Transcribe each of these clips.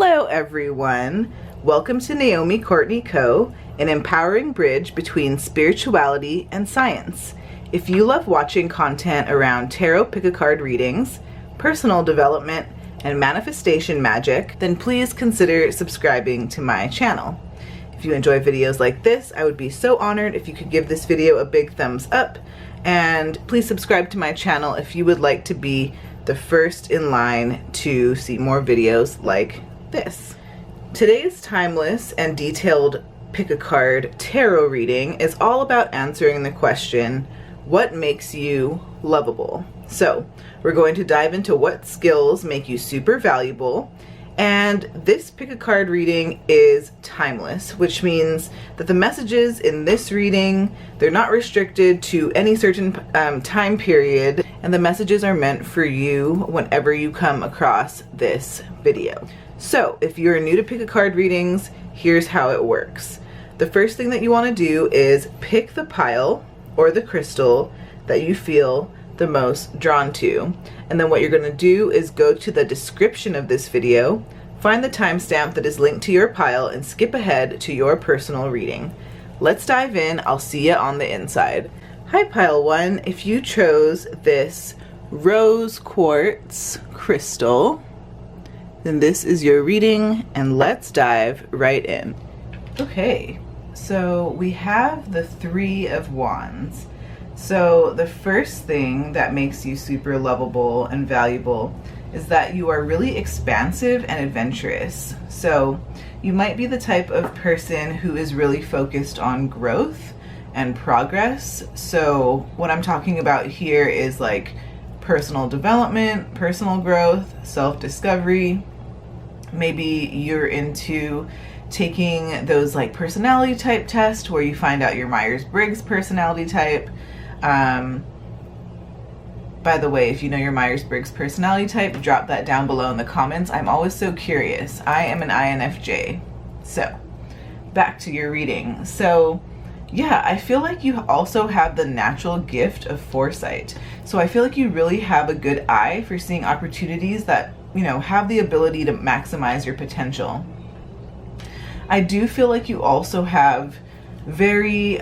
Hello everyone, welcome to Naomi Courtney Co., an empowering bridge between spirituality and science. If you love watching content around tarot pick-a-card readings, personal development, and manifestation magic, then please consider subscribing to my channel. If you enjoy videos like this, I would be so honored if you could give this video a big thumbs up, and please subscribe to my channel if you would like to be the first in line to see more videos like this. Today's timeless and detailed pick-a-card tarot reading is all about answering the question, what makes you lovable? So we're going to dive into what skills make you super valuable. And this pick-a-card reading is timeless, which means that the messages in this reading, they're not restricted to any certain time period, and the messages are meant for you whenever you come across this video. So if you're new to pick-a-card readings, here's how it works. The first thing that you want to do is pick the pile or the crystal that you feel the most drawn to. And then what you're going to do is go to the description of this video, find the timestamp that is linked to your pile, and skip ahead to your personal reading. Let's dive in. I'll see you on the inside. Hi pile 1, if you chose this rose quartz crystal, then this is your reading, and let's dive right in. Okay, so we have the Three of Wands. So the first thing that makes you super lovable and valuable is that you are really expansive and adventurous. So you might be the type of person who is really focused on growth and progress. So what I'm talking about here is like personal development, personal growth, self-discovery. Maybe you're into taking those like personality type tests where you find out your Myers-Briggs personality type. By the way, if you know your Myers-Briggs personality type, drop that down below in the comments. I'm always so curious. I am an INFJ. So back to your reading. So yeah, I feel like you also have the natural gift of foresight. So I feel like you really have a good eye for seeing opportunities that, you know, have the ability to maximize your potential. I do feel like you also have very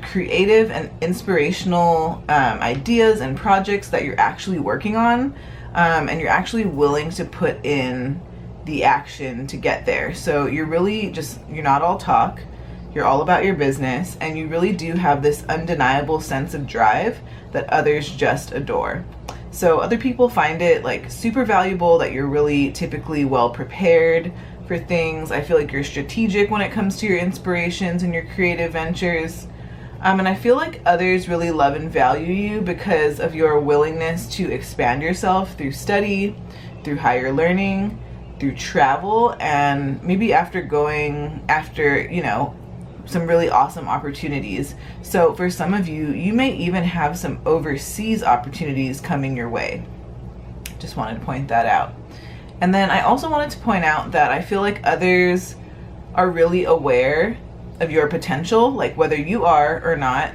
creative and inspirational ideas and projects that you're actually working on, and you're actually willing to put in the action to get there. So you're really you're not all talk, you're all about your business, and you really do have this undeniable sense of drive that others just adore. So other people find it like super valuable that you're really typically well prepared for things. I feel like you're strategic when it comes to your inspirations and your creative ventures. And I feel like others really love and value you because of your willingness to expand yourself through study, through higher learning, through travel, and maybe after going after, you know, some really awesome opportunities. So for some of you, you may even have some overseas opportunities coming your way. Just wanted to point that out. And then I also wanted to point out that I feel like others are really aware of your potential, like whether you are or not.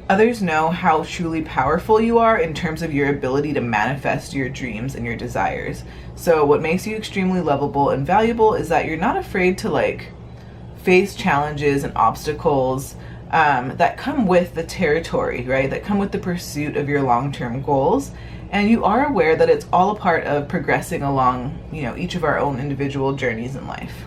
Others know how truly powerful you are in terms of your ability to manifest your dreams and your desires. So what makes you extremely lovable and valuable is that you're not afraid to like face challenges and obstacles that come with the territory, right? That come with the pursuit of your long-term goals. And you are aware that it's all a part of progressing along, you know, each of our own individual journeys in life.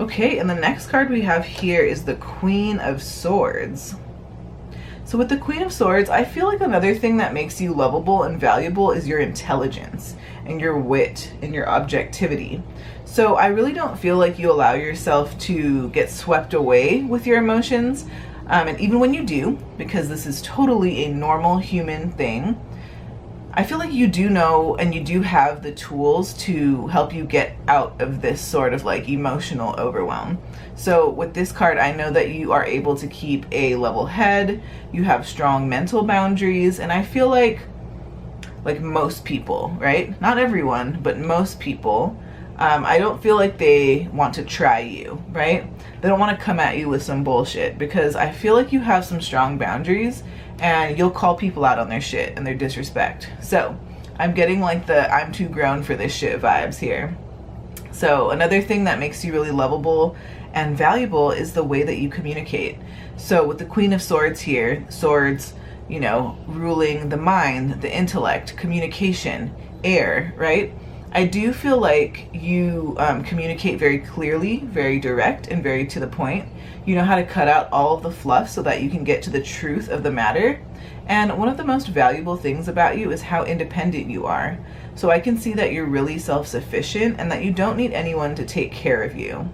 Okay, and the next card we have here is the Queen of Swords. So with the Queen of Swords, I feel like another thing that makes you lovable and valuable is your intelligence and your wit and your objectivity. So I really don't feel like you allow yourself to get swept away with your emotions. And even when you do, because this is totally a normal human thing, I feel like you do know and you do have the tools to help you get out of this sort of like emotional overwhelm. So with this card, I know that you are able to keep a level head, you have strong mental boundaries, and I feel like most people, right? Not everyone, but most people, I don't feel like they want to try you, right? They don't want to come at you with some bullshit, because I feel like you have some strong boundaries and you'll call people out on their shit and their disrespect. So I'm getting like the I'm too grown for this shit vibes here. So another thing that makes you really lovable and valuable is the way that you communicate. So with the Queen of Swords here, swords, you know, ruling the mind, the intellect, communication, air, right? I do feel like you communicate very clearly, very direct, and very to the point. You know how to cut out all of the fluff so that you can get to the truth of the matter. And one of the most valuable things about you is how independent you are. So I can see that you're really self-sufficient and that you don't need anyone to take care of you.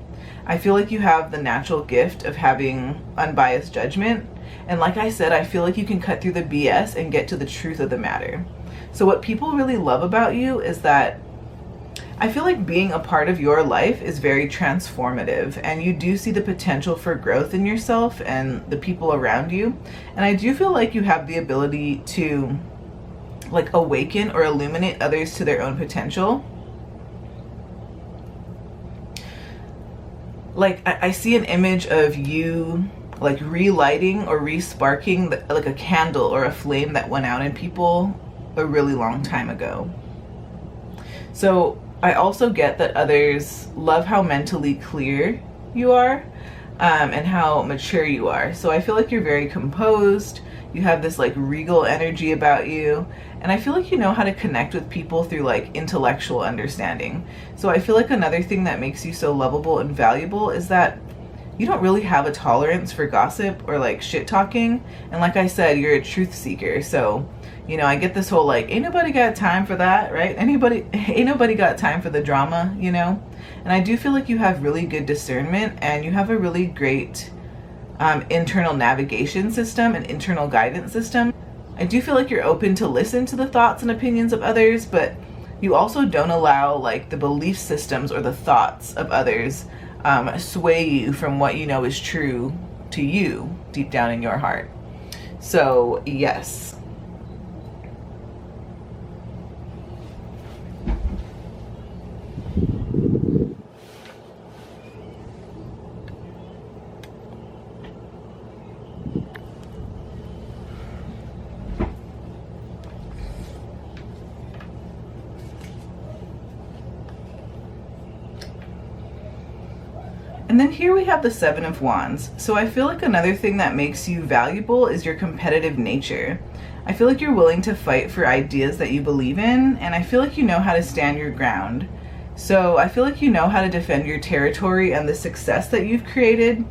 I feel like you have the natural gift of having unbiased judgment. And like I said, I feel like you can cut through the BS and get to the truth of the matter. So what people really love about you is that I feel like being a part of your life is very transformative, and you do see the potential for growth in yourself and the people around you. And I do feel like you have the ability to like awaken or illuminate others to their own potential. Like I see an image of you like relighting or resparking like a candle or a flame that went out in people a really long time ago. So I also get that others love how mentally clear you are and how mature you are. So I feel like you're very composed. You have this like regal energy about you. And I feel like you know how to connect with people through like intellectual understanding. So I feel like another thing that makes you so lovable and valuable is that you don't really have a tolerance for gossip or like shit talking. And like I said, you're a truth seeker. So, you know, I get this whole like, ain't nobody got time for that, right? Ain't nobody got time for the drama, you know? And I do feel like you have really good discernment and you have a really great internal navigation system and internal guidance system. I do feel like you're open to listen to the thoughts and opinions of others, but you also don't allow like the belief systems or the thoughts of others sway you from what you know is true to you deep down in your heart. So yes. And then here we have the Seven of Wands. So I feel like another thing that makes you valuable is your competitive nature. I feel like you're willing to fight for ideas that you believe in, and I feel like you know how to stand your ground. So I feel like you know how to defend your territory and the success that you've created.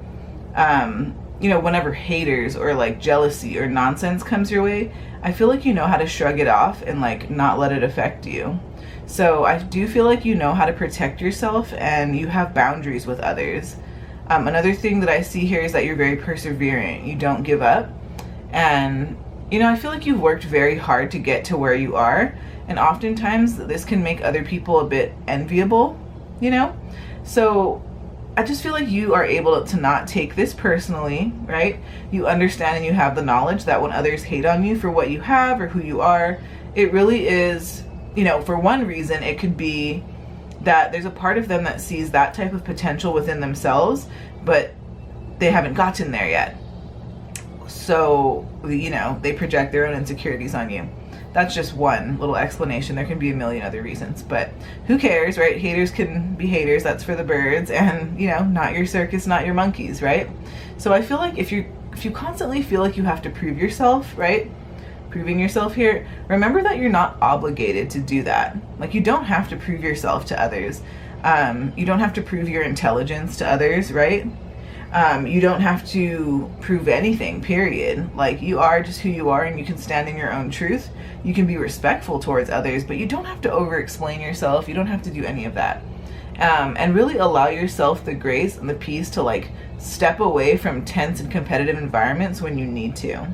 You know, whenever haters or like jealousy or nonsense comes your way, I feel like you know how to shrug it off and like not let it affect you. So I do feel like you know how to protect yourself and you have boundaries with others. Another thing that I see here is that you're very persevering. You don't give up. And, you know, I feel like you've worked very hard to get to where you are. And oftentimes this can make other people a bit enviable, you know? So I just feel like you are able to not take this personally, right? You understand and you have the knowledge that when others hate on you for what you have or who you are, it really is, you know, for one reason, it could be that there's a part of them that sees that type of potential within themselves, but they haven't gotten there yet. So, you know, they project their own insecurities on you. That's just one little explanation. There can be a million other reasons, but who cares, right? Haters can be haters. That's for the birds, and, you know, not your circus, not your monkeys, right? So I feel like if you constantly feel like you have to prove yourself, right? Proving yourself here, remember that you're not obligated to do that. Like, you don't have to prove yourself to others. You don't have to prove your intelligence to others, right? You don't have to prove anything, period. Like, you are just who you are, and you can stand in your own truth. You can be respectful towards others, but you don't have to over-explain yourself. You don't have to do any of that. And really allow yourself the grace and the peace to, like, step away from tense and competitive environments when you need to.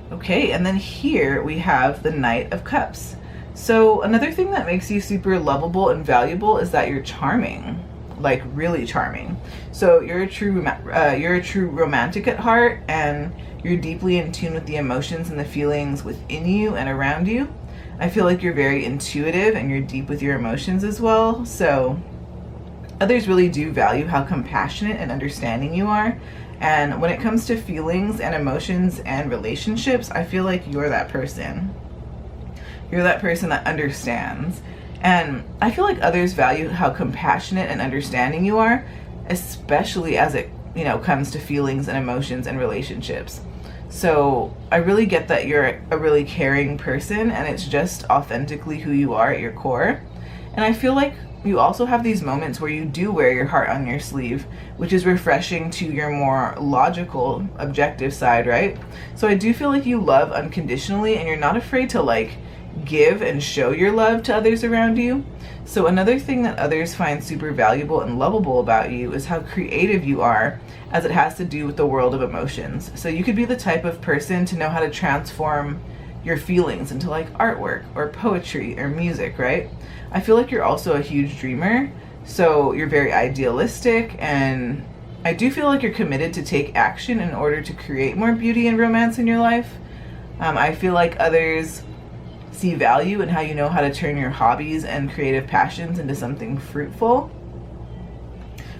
Okay, and then here we have the Knight of Cups. So another thing that makes you super lovable and valuable is that you're charming, like really charming. So you're a true romantic at heart, and you're deeply in tune with the emotions and the feelings within you and around you. I feel like you're very intuitive and you're deep with your emotions as well. So others really do value how compassionate and understanding you are. And when it comes to feelings and emotions and relationships, I feel like you're that person. You're that person that understands. And I feel like others value how compassionate and understanding you are, especially as it, comes to feelings and emotions and relationships. So I really get that you're a really caring person, and it's just authentically who you are at your core. And I feel like you also have these moments where you do wear your heart on your sleeve, which is refreshing to your more logical, objective side, right? So I do feel like you love unconditionally, and you're not afraid to give and show your love to others around you. So another thing that others find super valuable and lovable about you is how creative you are, as it has to do with the world of emotions. So you could be the type of person to know how to transform your feelings into artwork or poetry or music, right? I feel like you're also a huge dreamer, so you're very idealistic, and I do feel like you're committed to take action in order to create more beauty and romance in your life. I feel like others see value in how you know how to turn your hobbies and creative passions into something fruitful.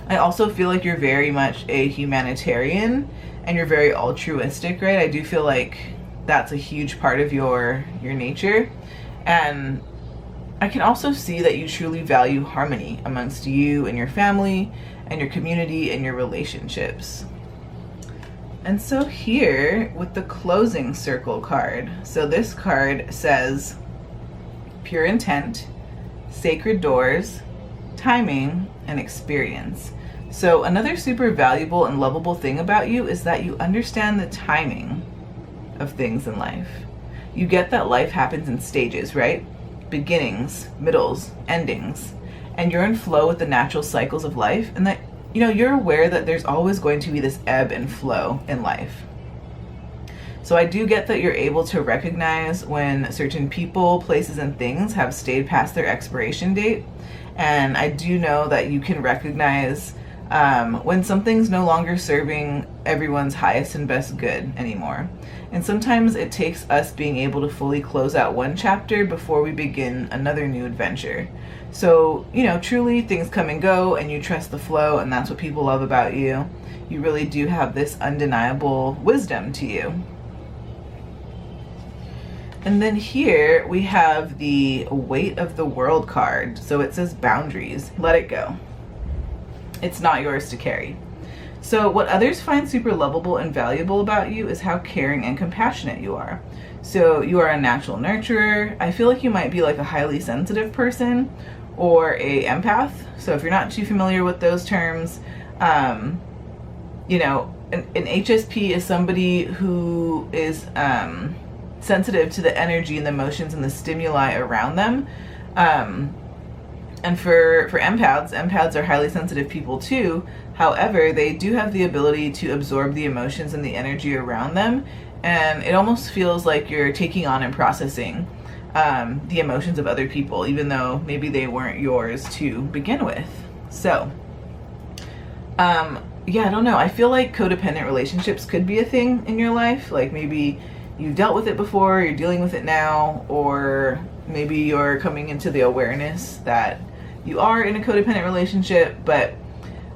I also feel like you're very much a humanitarian, and you're very altruistic, right? I do feel like that's a huge part of your nature. And I can also see that you truly value harmony amongst you and your family and your community and your relationships. And so here with the closing circle card, so this card says pure intent, sacred doors, timing, and experience. So another super valuable and lovable thing about you is that you understand the timing of things in life. You get that life happens in stages, right? Beginnings, middles, endings. And you're in flow with the natural cycles of life, and that you're aware that there's always going to be this ebb and flow in life. So I do get that you're able to recognize when certain people, places, and things have stayed past their expiration date. And I do know that you can recognize when something's no longer serving everyone's highest and best good anymore. And sometimes it takes us being able to fully close out one chapter before we begin another new adventure. So, truly things come and go, and you trust the flow, and that's what people love about you. You really do have this undeniable wisdom to you. And then here we have the weight of the world card. So it says boundaries. Let it go. It's not yours to carry. So what others find super lovable and valuable about you is how caring and compassionate you are. So you are a natural nurturer. I feel like you might be a highly sensitive person or a empath. So if you're not too familiar with those terms, an HSP is somebody who is sensitive to the energy and the emotions and the stimuli around them. And for empaths are highly sensitive people too. However, they do have the ability to absorb the emotions and the energy around them, and it almost feels like you're taking on and processing the emotions of other people, even though maybe they weren't yours to begin with. So, I don't know. I feel like codependent relationships could be a thing in your life. Maybe you've dealt with it before, you're dealing with it now, or maybe you're coming into the awareness that you are in a codependent relationship. But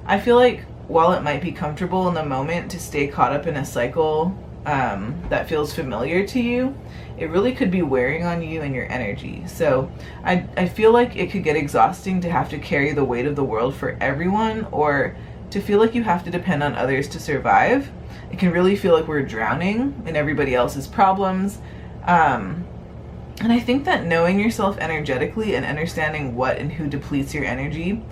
I feel like while it might be comfortable in the moment to stay caught up in a cycle that feels familiar to you, it really could be wearing on you and your energy. So I feel like it could get exhausting to have to carry the weight of the world for everyone, or to feel like you have to depend on others to survive. It can really feel like we're drowning in everybody else's problems. And I think that knowing yourself energetically and understanding what and who depletes your energy,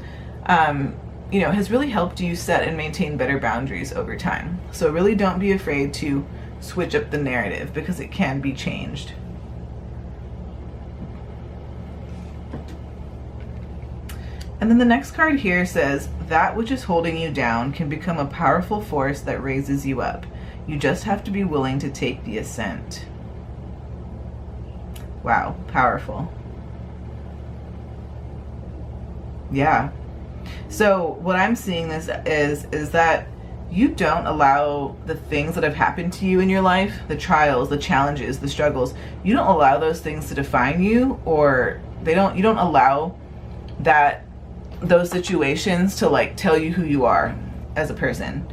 has really helped you set and maintain better boundaries over time. So really don't be afraid to switch up the narrative, because it can be changed. And then the next card here says, that which is holding you down can become a powerful force that raises you up. You just have to be willing to take the ascent. Wow, powerful. Yeah. So what I'm seeing this is that you don't allow the things that have happened to you in your life, the trials, the challenges, the struggles, you don't allow those things to define you, or you don't allow those situations to tell you who you are as a person.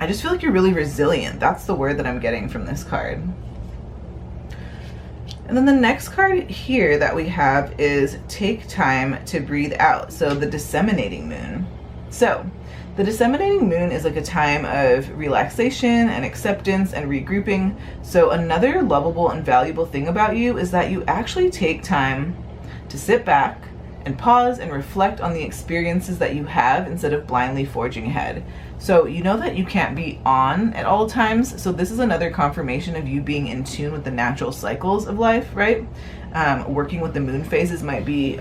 I just feel like you're really resilient. That's the word that I'm getting from this card. And then the next card here that we have is take time to breathe out. So the disseminating moon. So the disseminating moon is like a time of relaxation and acceptance and regrouping. So another lovable and valuable thing about you is that you actually take time to sit back and pause and reflect on the experiences that you have instead of blindly forging ahead. So you know that you can't be on at all times. So this is another confirmation of you being in tune with the natural cycles of life, right? Working with the moon phases might be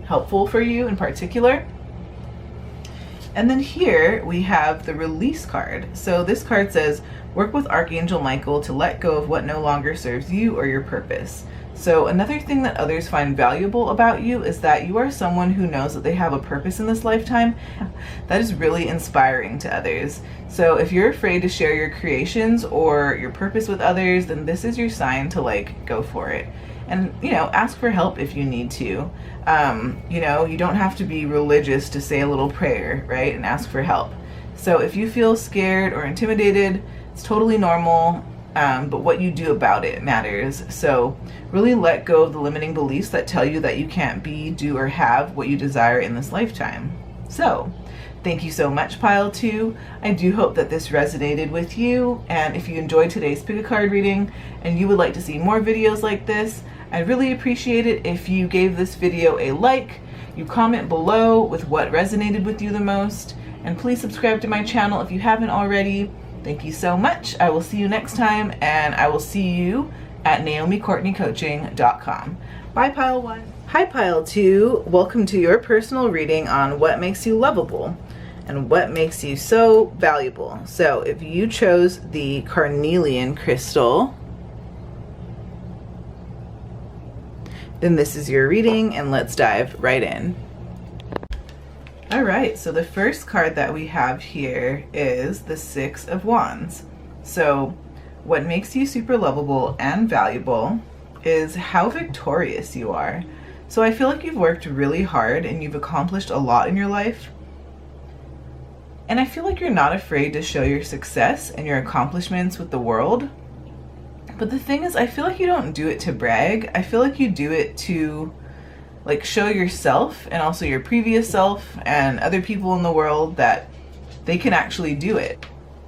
helpful for you in particular. And then here we have the release card. So this card says, work with Archangel Michael to let go of what no longer serves you or your purpose. So another thing that others find valuable about you is that you are someone who knows that they have a purpose in this lifetime. That is really inspiring to others. So if you're afraid to share your creations or your purpose with others, then this is your sign to like go for it. And, you know, ask for help if you need to. You know, you don't have to be religious to say a little prayer, right? And ask for help. So if you feel scared or intimidated, it's totally normal. But what you do about it matters. So really let go of the limiting beliefs that tell you that you can't be, do, or have what you desire in this lifetime. So thank you so much, Pile 2. I do hope that this resonated with you. And if you enjoyed today's pick a card reading and you would like to see more videos like this, I'd really appreciate it if you gave this video a like, you comment below with what resonated with you the most, and please subscribe to my channel if you haven't already. Thank you so much. I will see you next time, and I will see you at NaomiCourtneyCoaching.com. Bye, Pile 1. Hi, Pile 2. Welcome to your personal reading on what makes you lovable and what makes you so valuable. So if you chose the Carnelian crystal, then this is your reading, and let's dive right in. All right, so the first card that we have here is the Six of Wands. So what makes you super lovable and valuable is how victorious you are. So I feel like you've worked really hard and you've accomplished a lot in your life. And I feel like you're not afraid to show your success and your accomplishments with the world. But the thing is, I feel like you don't do it to brag. I feel like you do it to like show yourself and also your previous self and other people in the world that they can actually do it.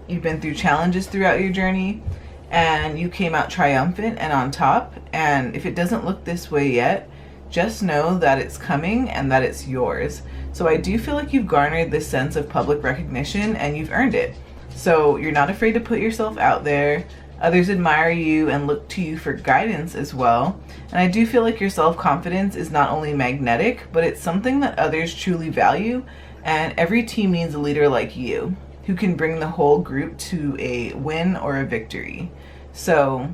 You've been through challenges throughout your journey and you came out triumphant and on top. And if it doesn't look this way yet, just know that it's coming and that it's yours. So I do feel like you've garnered this sense of public recognition and you've earned it. So you're not afraid to put yourself out there. Others admire you and look to you for guidance as well. And I do feel like your self-confidence is not only magnetic, but it's something that others truly value. And every team needs a leader like you who can bring the whole group to a win or a victory. So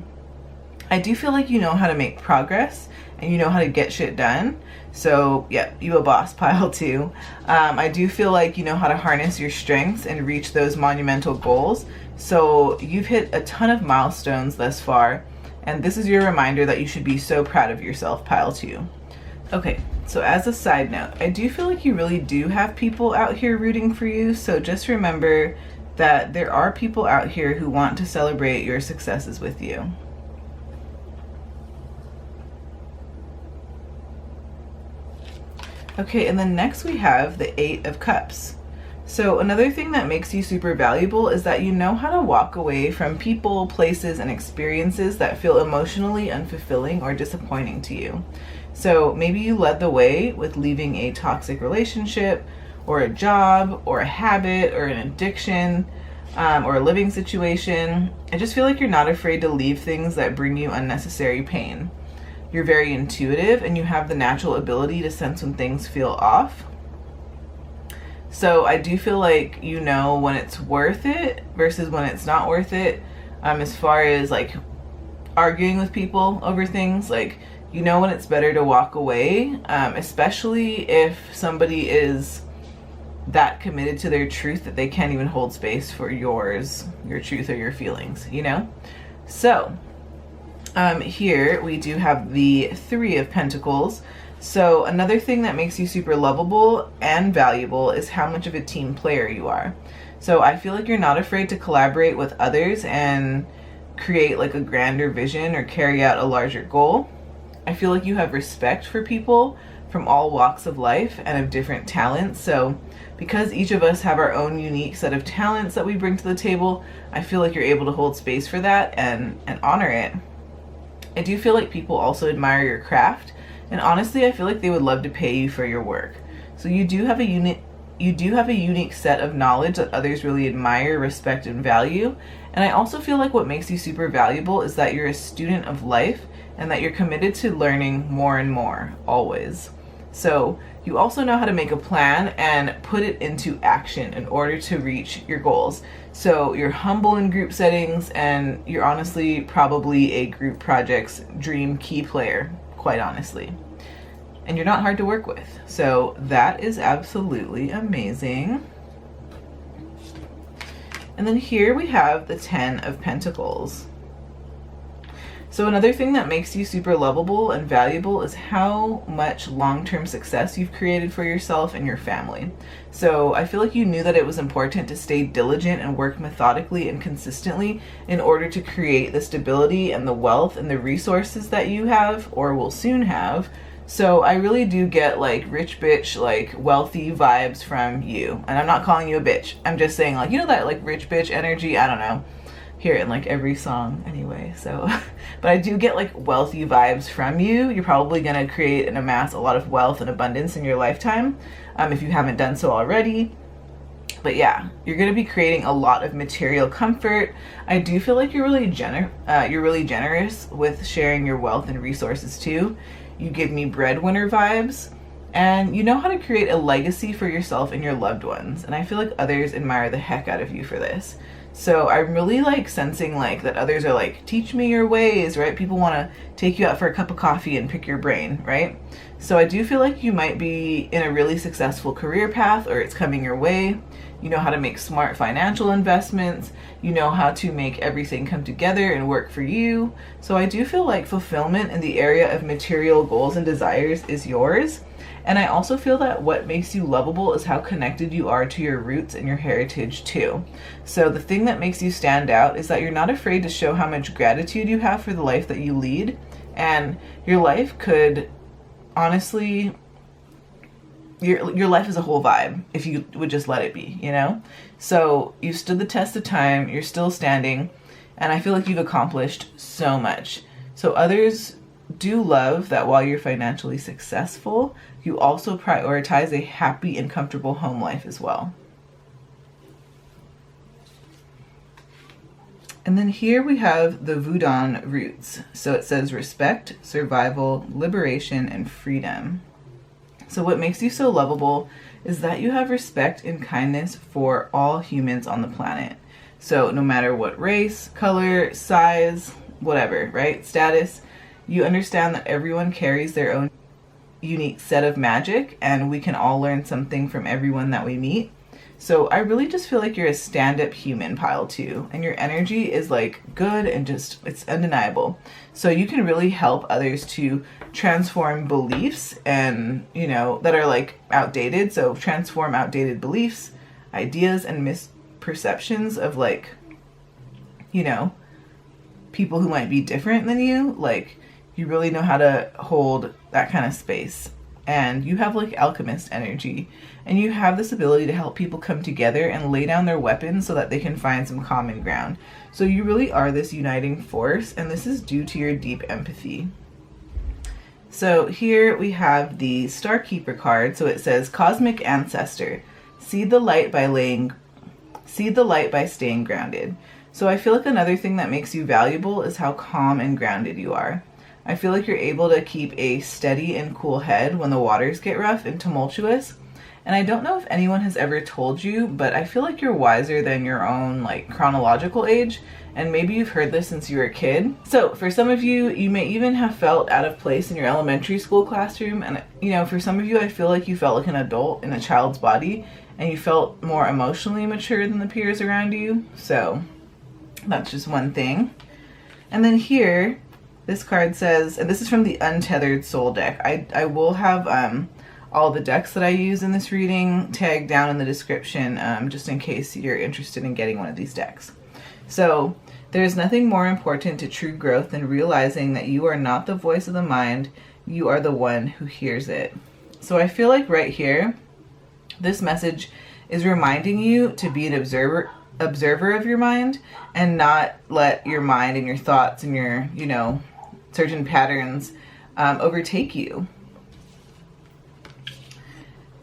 I do feel like you know how to make progress and you know how to get shit done. So yeah, you a boss, Pile 2. I do feel like you know how to harness your strengths and reach those monumental goals. So you've hit a ton of milestones thus far, and this is your reminder that you should be so proud of yourself, Pile 2. Okay, so as a side note, I do feel like you really do have people out here rooting for you, so just remember that there are people out here who want to celebrate your successes with you. Okay, and then next we have the Eight of Cups. So another thing that makes you super valuable is that you know how to walk away from people, places, and experiences that feel emotionally unfulfilling or disappointing to you. So maybe you led the way with leaving a toxic relationship or a job or a habit or an addiction or a living situation. I just feel like you're not afraid to leave things that bring you unnecessary pain. You're very intuitive and you have the natural ability to sense when things feel off. So I do feel like you know when it's worth it versus when it's not worth it. As far as like arguing with people over things, like you know when it's better to walk away, especially if somebody is that committed to their truth that they can't even hold space for your truth or your feelings, you know? So here we do have the Three of Pentacles. So another thing that makes you super lovable and valuable is how much of a team player you are. So I feel like you're not afraid to collaborate with others and create like a grander vision or carry out a larger goal. I feel like you have respect for people from all walks of life and of different talents. So because each of us have our own unique set of talents that we bring to the table, I feel like you're able to hold space for that and honor it. I do feel like people also admire your craft, and honestly I feel like they would love to pay you for your work. So you do have a unique set of knowledge that others really admire, respect, and value. And I also feel like what makes you super valuable is that you're a student of life and that you're committed to learning more and more, always. So you also know how to make a plan and put it into action in order to reach your goals. So you're humble in group settings, and you're honestly probably a group project's dream key player, quite honestly. And you're not hard to work with. So that is absolutely amazing. And then here we have the 10 of Pentacles. So another thing that makes you super lovable and valuable is how much long-term success you've created for yourself and your family. So I feel like you knew that it was important to stay diligent and work methodically and consistently in order to create the stability and the wealth and the resources that you have or will soon have. So I really do get like rich bitch, like wealthy vibes from you. And I'm not calling you a bitch. I'm just saying, like, you know, that like rich bitch energy, I don't know. Hear it in like every song anyway. So, but I do get like wealthy vibes from you. You're probably going to create and amass a lot of wealth and abundance in your lifetime, if you haven't done so already. But yeah, you're going to be creating a lot of material comfort. I do feel like you're really generous with sharing your wealth and resources too. You give me breadwinner vibes, and you know how to create a legacy for yourself and your loved ones. And I feel like others admire the heck out of you for this. So I'm really like sensing like that others are like, teach me your ways, right? People want to take you out for a cup of coffee and pick your brain, right? So I do feel like you might be in a really successful career path, or it's coming your way. You know how to make smart financial investments. You know how to make everything come together and work for you. So I do feel like fulfillment in the area of material goals and desires is yours. And I also feel that what makes you lovable is how connected you are to your roots and your heritage too. So the thing that makes you stand out is that you're not afraid to show how much gratitude you have for the life that you lead. And your life could honestly, your life is a whole vibe if you would just let it be, you know? So you stood the test of time, you're still standing, and I feel like you've accomplished so much. So others do love that while you're financially successful, you also prioritize a happy and comfortable home life as well. And then here we have the Wudang roots. So it says respect, survival, liberation, and freedom. So what makes you so lovable is that you have respect and kindness for all humans on the planet. So no matter what race, color, size, whatever, right? Status, you understand that everyone carries their own unique set of magic, and we can all learn something from everyone that we meet. So I really just feel like you're a stand-up human pile too, and your energy is like good and just, it's undeniable. So you can really help others to transform beliefs and, you know, that are like outdated. So transform outdated beliefs, ideas, and misperceptions of like, you know, people who might be different than you. Like, you really know how to hold that kind of space. And you have like alchemist energy, and you have this ability to help people come together and lay down their weapons so that they can find some common ground. So you really are this uniting force, and this is due to your deep empathy. So here we have the Starkeeper card. So it says Cosmic Ancestor, see the light by staying grounded. So I feel like another thing that makes you valuable is how calm and grounded you are. I feel like you're able to keep a steady and cool head when the waters get rough and tumultuous. And I don't know if anyone has ever told you, but I feel like you're wiser than your own like chronological age. And maybe you've heard this since you were a kid. So for some of you, you may even have felt out of place in your elementary school classroom. And you know, for some of you, I feel like you felt like an adult in a child's body, and you felt more emotionally mature than the peers around you. So that's just one thing. And then here, this card says, and this is from the Untethered Soul deck. I will have all the decks that I use in this reading tagged down in the description, just in case you're interested in getting one of these decks. So there is nothing more important to true growth than realizing that you are not the voice of the mind, you are the one who hears it. So I feel like right here, this message is reminding you to be an observer of your mind and not let your mind and your thoughts and your, you know, certain patterns overtake you.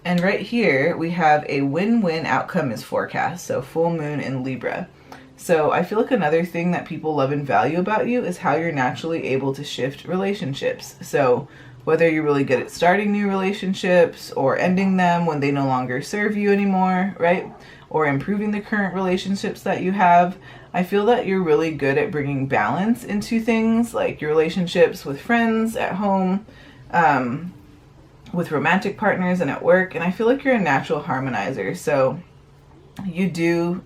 And right here we have a win-win outcome is forecast, so full moon in Libra. So I feel like another thing that people love and value about you is how you're naturally able to shift relationships. So whether you're really good at starting new relationships or ending them when they no longer serve you anymore, right? Or improving the current relationships that you have, I feel that you're really good at bringing balance into things like your relationships with friends, at home, with romantic partners, and at work. And I feel like you're a natural harmonizer. So you do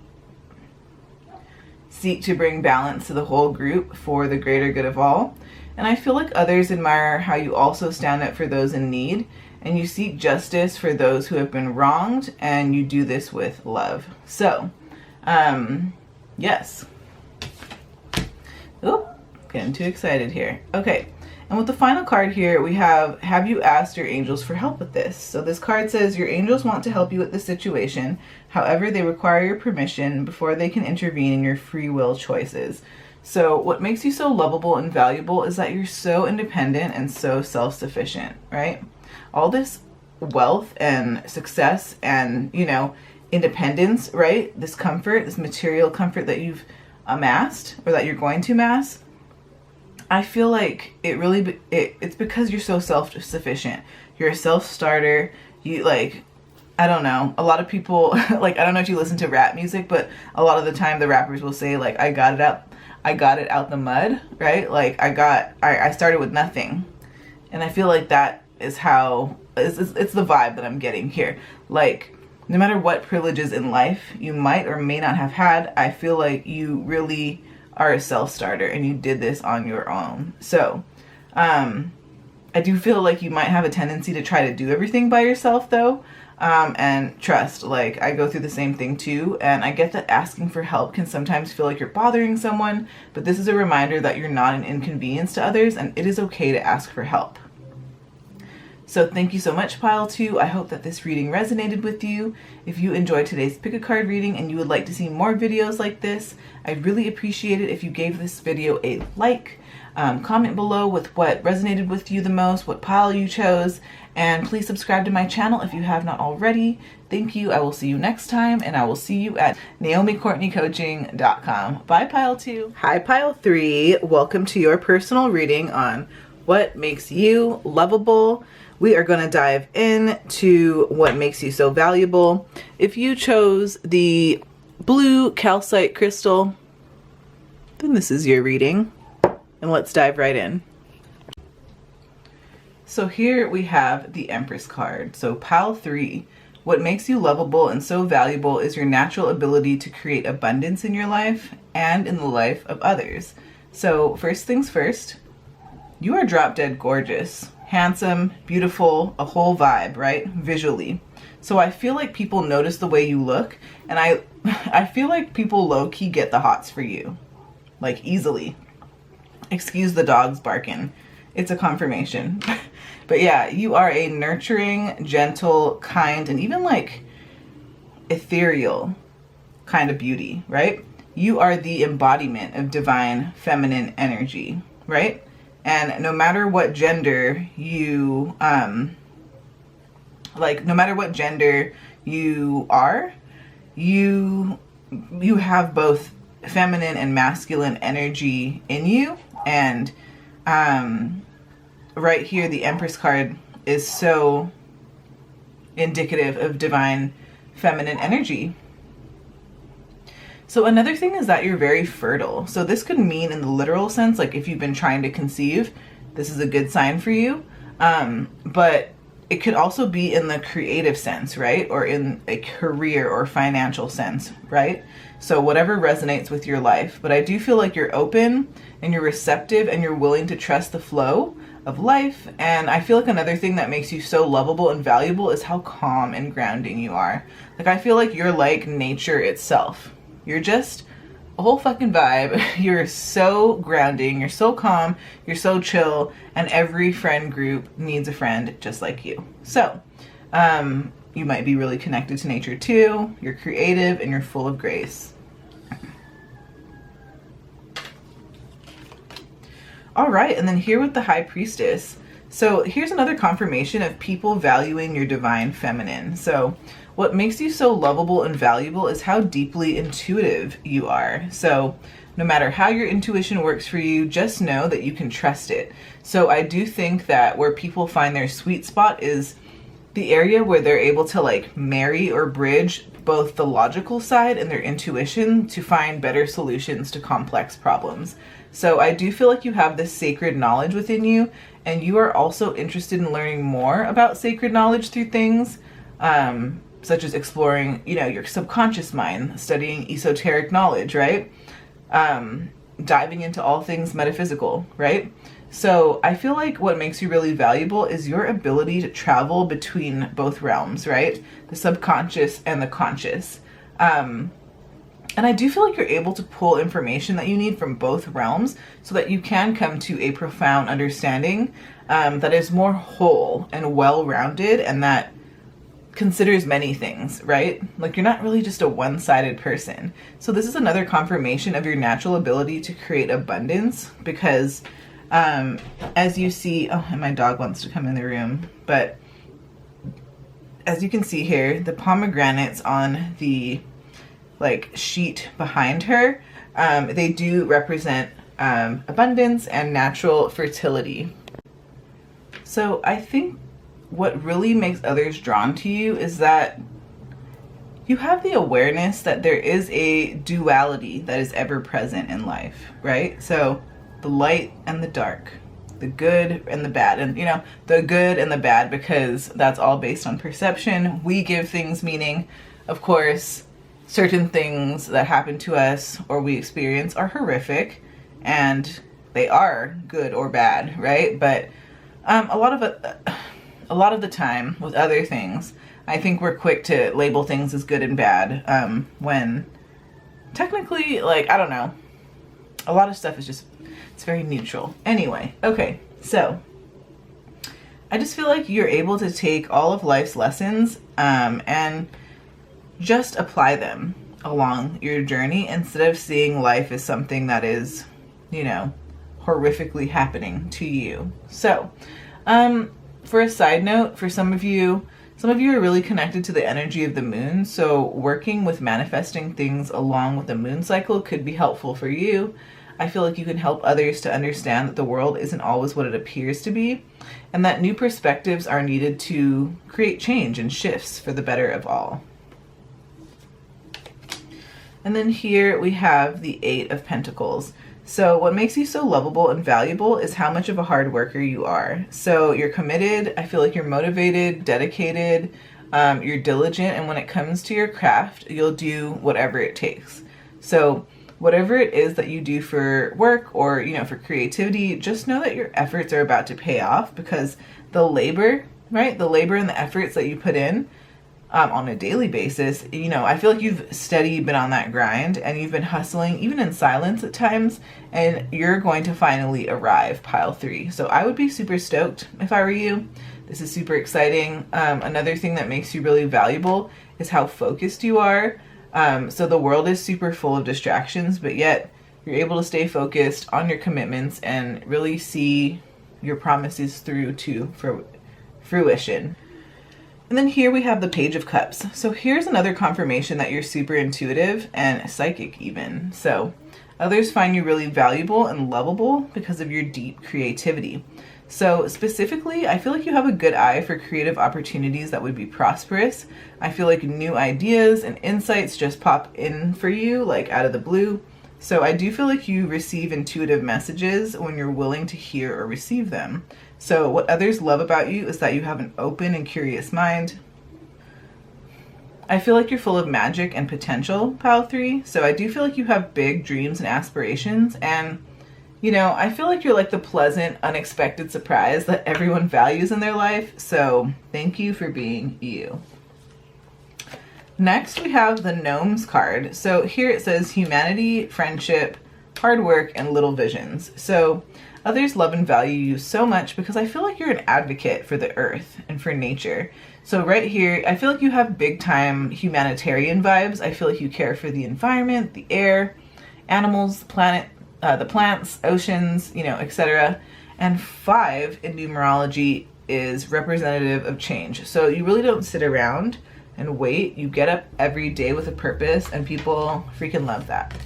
seek to bring balance to the whole group for the greater good of all. And I feel like others admire how you also stand up for those in need, and you seek justice for those who have been wronged, and you do this with love. So, yes. Oop, getting too excited here. Okay, and with the final card here, we have you asked your angels for help with this? So this card says your angels want to help you with the situation. However, they require your permission before they can intervene in your free will choices. So what makes you so lovable and valuable is that you're so independent and so self-sufficient, right? All this wealth and success and, you know, independence, right? This comfort, this material comfort that you've amassed or that you're going to amass, I feel like it's because you're so self-sufficient. You're a self-starter. You, like, I don't know, a lot of people, like, I don't know if you listen to rap music, but a lot of the time the rappers will say, like, I got it out the mud, right? Like, I started with nothing. And I feel like that is how, it's the vibe that I'm getting here. Like, no matter what privileges in life you might or may not have had, I feel like you really are a self-starter and you did this on your own. So, I do feel like you might have a tendency to try to do everything by yourself though. And trust, like, I go through the same thing too, and I get that asking for help can sometimes feel like you're bothering someone, but this is a reminder that you're not an inconvenience to others, and it is okay to ask for help. So thank you so much, Pile 2. I hope that this reading resonated with you. If you enjoyed today's pick a card reading and you would like to see more videos like this, I'd really appreciate it if you gave this video a like. Comment below with what resonated with you the most, what pile you chose, and please subscribe to my channel if you have not already. Thank you. I will see you next time, and I will see you at NaomiCourtneyCoaching.com. Bye, Pile 2. Hi, Pile 3. Welcome to your personal reading on what makes you lovable. We are going to dive into what makes you so valuable. If you chose the blue calcite crystal, then this is your reading. And let's dive right in. So here we have the Empress card. So pile 3, what makes you lovable and so valuable is your natural ability to create abundance in your life and in the life of others. So first things first, you are drop dead gorgeous, handsome, beautiful, a whole vibe, right? Visually. So I feel like people notice the way you look, and I feel like people low-key get the hots for you, like easily. Excuse the dogs barking. It's a confirmation. But yeah, you are a nurturing, gentle, kind, and even like ethereal kind of beauty, right? You are the embodiment of divine feminine energy, right? And no matter what gender you, no matter what gender you are, you have both feminine and masculine energy in you. And right here, the Empress card is so indicative of divine feminine energy. So another thing is that you're very fertile. So this could mean in the literal sense, like if you've been trying to conceive, this is a good sign for you. But it could also be in the creative sense, right? Or in a career or financial sense, right? So whatever resonates with your life. But I do feel like you're open and you're receptive and you're willing to trust the flow of life. And I feel like another thing that makes you so lovable and valuable is how calm and grounding you are. Like, I feel like you're like nature itself. You're just a whole fucking vibe. You're so grounding, you're so calm, you're so chill, and every friend group needs a friend just like you. So, you might be really connected to nature too. You're creative and you're full of grace. All right, and then here with the High Priestess. So here's another confirmation of people valuing your divine feminine. So what makes you so lovable and valuable is how deeply intuitive you are. So no matter how your intuition works for you, just know that you can trust it. So I do think that where people find their sweet spot is the area where they're able to like marry or bridge both the logical side and their intuition to find better solutions to complex problems. So I do feel like you have this sacred knowledge within you, and you are also interested in learning more about sacred knowledge through things such as exploring, you know, your subconscious mind, studying esoteric knowledge, right? Diving into all things metaphysical, right? So I feel like what makes you really valuable is your ability to travel between both realms, right? The subconscious and the conscious. And I do feel like you're able to pull information that you need from both realms so that you can come to a profound understanding that is more whole and well-rounded and that considers many things, right? Like, you're not really just a one-sided person. So this is another confirmation of your natural ability to create abundance because as you see, oh, and my dog wants to come in the room, but as you can see here, the pomegranates on the like sheet behind her, they do represent abundance and natural fertility. So I think what really makes others drawn to you is that you have the awareness that there is a duality that is ever present in life, right? So the light and the dark, the good and the bad, and you know, the good and the bad, because that's all based on perception. We give things meaning. Of course, certain things that happen to us or we experience are horrific and they are good or bad, right? But a lot of the time with other things, I think we're quick to label things as good and bad when technically, like, I don't know, a lot of stuff is just, it's very neutral. Anyway, okay, so I just feel like you're able to take all of life's lessons and just apply them along your journey instead of seeing life as something that is, you know, horrifically happening to you. So, for a side note, for some of you are really connected to the energy of the moon. So working with manifesting things along with the moon cycle could be helpful for you. I feel like you can help others to understand that the world isn't always what it appears to be, and that new perspectives are needed to create change and shifts for the better of all. And then here we have the Eight of Pentacles. So what makes you so lovable and valuable is how much of a hard worker you are. So you're committed, I feel like you're motivated, dedicated, you're diligent, and when it comes to your craft, you'll do whatever it takes. So whatever it is that you do for work or, you know, for creativity, just know that your efforts are about to pay off, because the labor, right? The labor and the efforts that you put in on a daily basis, you know, I feel like you've been on that grind and you've been hustling even in silence at times, and you're going to finally arrive, pile 3. So I would be super stoked if I were you. This is super exciting. Another thing that makes you really valuable is how focused you are. So the world is super full of distractions, but yet you're able to stay focused on your commitments and really see your promises through to fruition. And then here we have the Page of Cups. So here's another confirmation that you're super intuitive and psychic even. So others find you really valuable and lovable because of your deep creativity. So specifically, I feel like you have a good eye for creative opportunities that would be prosperous. I feel like new ideas and insights just pop in for you, like out of the blue. So I do feel like you receive intuitive messages when you're willing to hear or receive them. So what others love about you is that you have an open and curious mind. I feel like you're full of magic and potential, Pile 3. So I do feel like you have big dreams and aspirations, and you know, I feel like you're like the pleasant, unexpected surprise that everyone values in their life. So thank you for being you. Next, we have the Gnomes card. So here it says humanity, friendship, hard work, and little visions. So others love and value you so much because I feel like you're an advocate for the earth and for nature. So right here, I feel like you have big time humanitarian vibes. I feel like you care for the environment, the air, animals, planet, the plants, oceans, you know, etc. And 5 in numerology is representative of change. So you really don't sit around and wait. You get up every day with a purpose, and people freaking love that.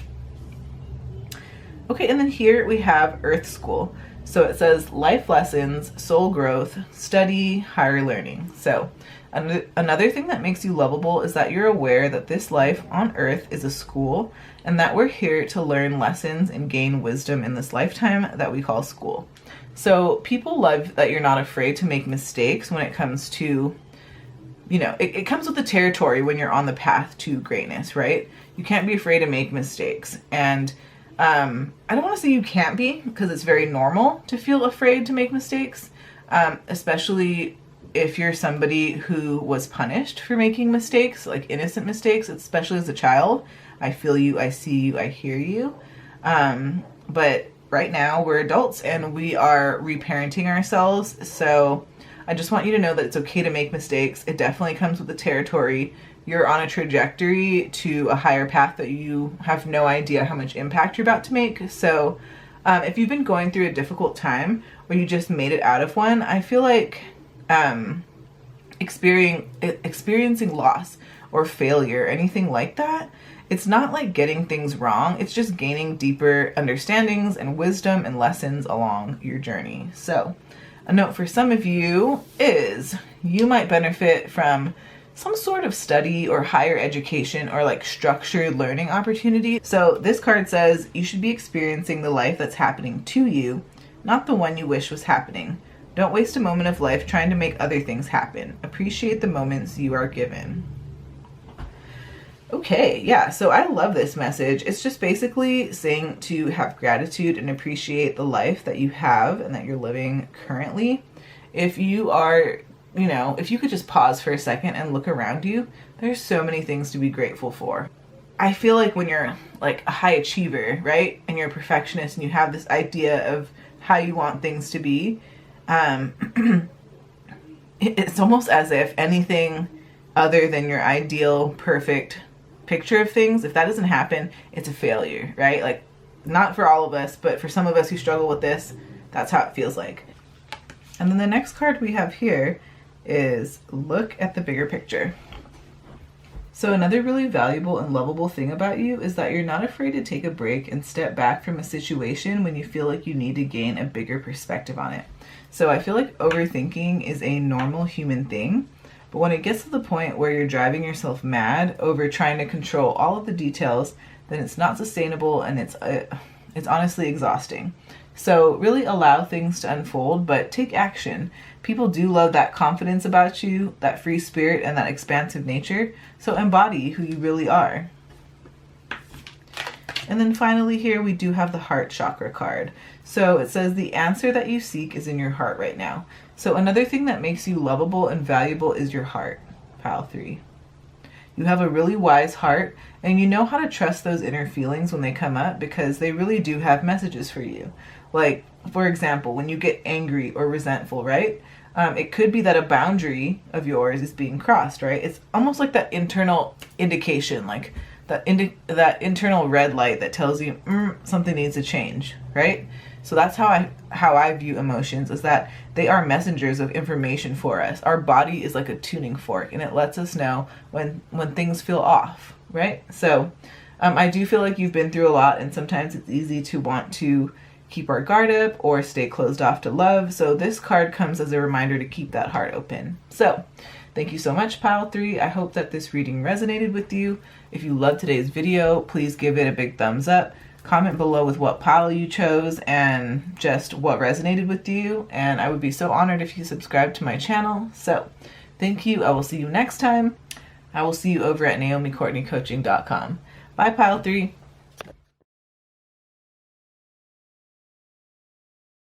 Okay, and then here we have Earth School. So it says life lessons, soul growth, study, higher learning. So another thing that makes you lovable is that you're aware that this life on Earth is a school, and that we're here to learn lessons and gain wisdom in this lifetime that we call school. So people love that you're not afraid to make mistakes when it comes to, you know, it comes with the territory when you're on the path to greatness, right? You can't be afraid to make mistakes. And I don't want to say you can't be, because it's very normal to feel afraid to make mistakes, especially if you're somebody who was punished for making mistakes, like innocent mistakes, especially as a child. I feel you, I see you, I hear you. But right now we're adults and we are reparenting ourselves. So I just want you to know that it's okay to make mistakes. It definitely comes with the territory. You're on a trajectory to a higher path that you have no idea how much impact you're about to make. So if you've been going through a difficult time or you just made it out of one, I feel like experiencing loss or failure, anything like that, it's not like getting things wrong. It's just gaining deeper understandings and wisdom and lessons along your journey. So a note for some of you is you might benefit from some sort of study or higher education or like structured learning opportunity. So this card says you should be experiencing the life that's happening to you, not the one you wish was happening. Don't waste a moment of life trying to make other things happen. Appreciate the moments you are given. Okay, yeah, so I love this message. It's just basically saying to have gratitude and appreciate the life that you have and that you're living currently. If you are, you know, if you could just pause for a second and look around you, there's so many things to be grateful for. I feel like when you're like a high achiever, right, and you're a perfectionist and you have this idea of how you want things to be, it's almost as if anything other than your ideal, perfect picture of things, if that doesn't happen, it's a failure, right? Like, not for all of us, but for some of us who struggle with this, that's how it feels like. And then the next card we have here is look at the bigger picture. So another really valuable and lovable thing about you is that you're not afraid to take a break and step back from a situation when you feel like you need to gain a bigger perspective on it. So I feel like overthinking is a normal human thing, but when it gets to the point where you're driving yourself mad over trying to control all of the details, then it's not sustainable and it's honestly exhausting. So really allow things to unfold, but take action. People do love that confidence about you, that free spirit, and that expansive nature. So embody who you really are. And then finally here we do have the heart chakra card. So it says the answer that you seek is in your heart right now. So another thing that makes you lovable and valuable is your heart, pile 3. You have a really wise heart and you know how to trust those inner feelings when they come up because they really do have messages for you. Like, for example, when you get angry or resentful, right? It could be that a boundary of yours is being crossed, right? It's almost like that internal indication, like that internal red light that tells you something needs to change, right? So that's how I view emotions, is that they are messengers of information for us. Our body is like a tuning fork and it lets us know when things feel off, right? So I do feel like you've been through a lot and sometimes it's easy to want to keep our guard up or stay closed off to love. So this card comes as a reminder to keep that heart open. So thank you so much, pile 3. I hope that this reading resonated with you. If you loved today's video, please give it a big thumbs up. Comment below with what pile you chose and just what resonated with you, and I would be so honored if you subscribe to my channel. So thank you. I will see you next time. I will see you over at NaomiCourtneyCoaching.com. Bye, pile 3.